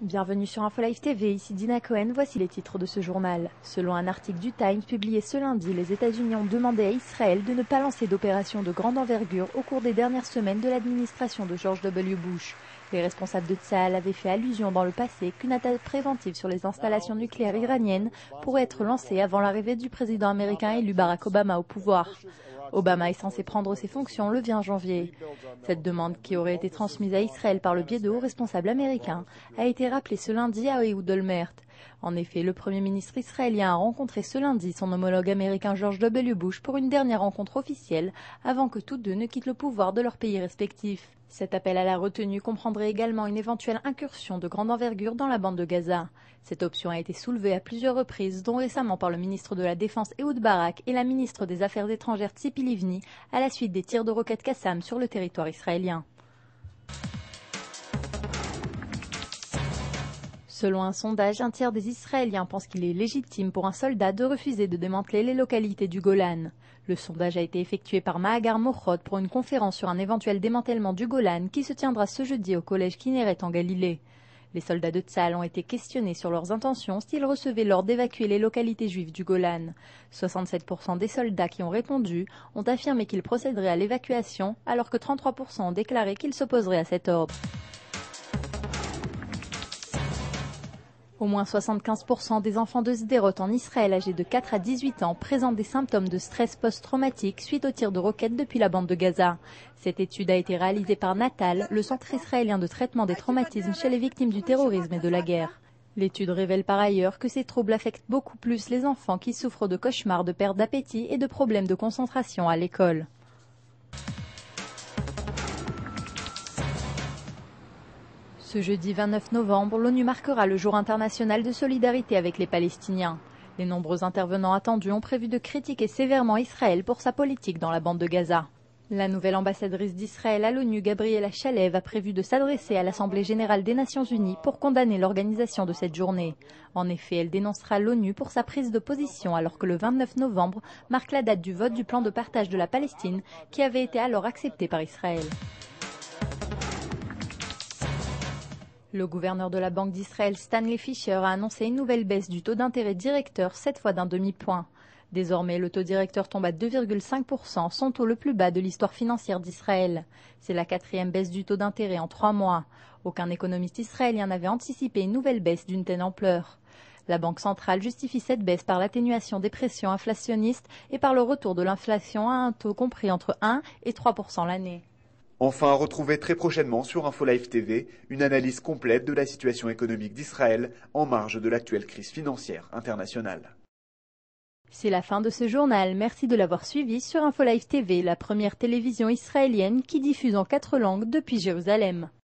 Bienvenue sur InfoLive TV, ici Dina Cohen, voici les titres de ce journal. Selon un article du Times publié ce lundi, les États-Unis ont demandé à Israël de ne pas lancer d'opérations de grande envergure au cours des dernières semaines de l'administration de George W. Bush. Les responsables de Tsahal avaient fait allusion dans le passé qu'une attaque préventive sur les installations nucléaires iraniennes pourrait être lancée avant l'arrivée du président américain élu Barack Obama au pouvoir. Obama est censé prendre ses fonctions le 20 janvier. Cette demande, qui aurait été transmise à Israël par le biais de hauts responsables américains, a été rappelée ce lundi à Ehud Olmert. En effet, le Premier ministre israélien a rencontré ce lundi son homologue américain George W. Bush pour une dernière rencontre officielle avant que tous deux ne quittent le pouvoir de leurs pays respectifs. Cet appel à la retenue comprendrait également une éventuelle incursion de grande envergure dans la bande de Gaza. Cette option a été soulevée à plusieurs reprises, dont récemment par le ministre de la Défense Ehud Barak et la ministre des Affaires étrangères Tzipi Livni, à la suite des tirs de roquettes Qassam sur le territoire israélien. Selon un sondage, un tiers des Israéliens pensent qu'il est légitime pour un soldat de refuser de démanteler les localités du Golan. Le sondage a été effectué par Mahagar Mochod pour une conférence sur un éventuel démantèlement du Golan qui se tiendra ce jeudi au collège Kinneret en Galilée. Les soldats de Tsahal ont été questionnés sur leurs intentions s'ils recevaient l'ordre d'évacuer les localités juives du Golan. 67% des soldats qui ont répondu ont affirmé qu'ils procéderaient à l'évacuation, alors que 33% ont déclaré qu'ils s'opposeraient à cet ordre. Au moins 75% des enfants de Sderot en Israël âgés de 4 à 18 ans présentent des symptômes de stress post-traumatique suite aux tirs de roquettes depuis la bande de Gaza. Cette étude a été réalisée par Natal, le centre israélien de traitement des traumatismes chez les victimes du terrorisme et de la guerre. L'étude révèle par ailleurs que ces troubles affectent beaucoup plus les enfants qui souffrent de cauchemars, de perte d'appétit et de problèmes de concentration à l'école. Ce jeudi 29 novembre, l'ONU marquera le jour international de solidarité avec les Palestiniens. Les nombreux intervenants attendus ont prévu de critiquer sévèrement Israël pour sa politique dans la bande de Gaza. La nouvelle ambassadrice d'Israël à l'ONU, Gabriela Shalev, a prévu de s'adresser à l'Assemblée générale des Nations unies pour condamner l'organisation de cette journée. En effet, elle dénoncera l'ONU pour sa prise de position alors que le 29 novembre marque la date du vote du plan de partage de la Palestine qui avait été alors accepté par Israël. Le gouverneur de la Banque d'Israël, Stanley Fischer, a annoncé une nouvelle baisse du taux d'intérêt directeur, cette fois d'un demi-point. Désormais, le taux directeur tombe à 2,5%, son taux le plus bas de l'histoire financière d'Israël. C'est la 4e baisse du taux d'intérêt en 3 mois. Aucun économiste israélien n'avait anticipé une nouvelle baisse d'une telle ampleur. La Banque centrale justifie cette baisse par l'atténuation des pressions inflationnistes et par le retour de l'inflation à un taux compris entre 1 et 3% l'année. Enfin, retrouvez très prochainement sur InfoLive TV une analyse complète de la situation économique d'Israël en marge de l'actuelle crise financière internationale. C'est la fin de ce journal. Merci de l'avoir suivi sur InfoLive TV, la première télévision israélienne qui diffuse en 4 langues depuis Jérusalem.